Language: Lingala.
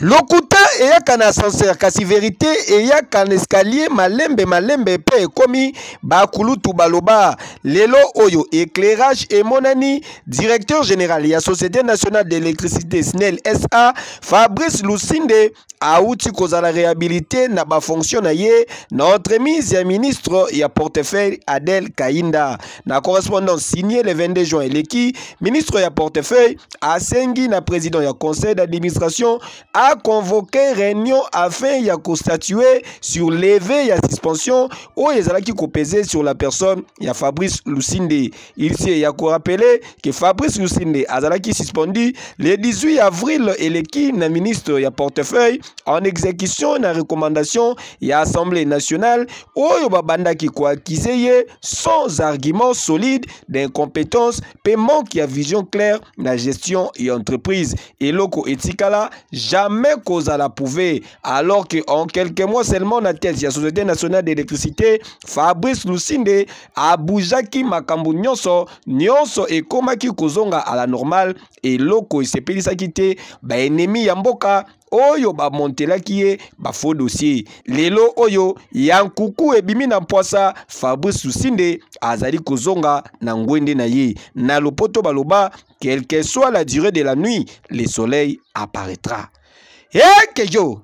Lokuta eyaka na ascenseur kasi vérité eyaka na escalier malembe pe komi bakulutu baloba lelo oyo éclairage emonani directeur général ya Société nationale d'électricité SNEL SA Fabrice Lusinde auti kozala réhabilité na ba fonction na ye notre mise ya ministre ya portefeuille Adel Kainda na correspondance signé le 22 juin eleki ministre ya portefeuille asengi na président ya conseil d'administration a convoqué réunion afin de constatuer sur levé et suspension où ils allaient peser sur la personne il y a Fabrice Lusinde. Il y a rappelé que Fabrice Lusinde a suspendu le 18 avril et l'équipe na ministre ya portefeuille en exécution na recommandation ya Assemblée nationale où babanda qui ko accusé sans argument solide d'incompétence paiement qui a vision claire la gestion et entreprise et loko etikala jamais cause à la prouver alors que en quelques mois seulement na tête ya Société nationale d'électricité Fabrice Lusinde a boujaki makambo nyonso et komaki kozonga à la normale et loko esepelisaki te ba ennemi ya mboka oyo ba montelaki ye ba faux dossier lelo oyo yankuku ebimi na mposa Fabrice Lusinde azali kozonga na ngwende na ye na lopoto baloba quelle que soit la durée de la nuit le soleil apparaîtra. Et que yo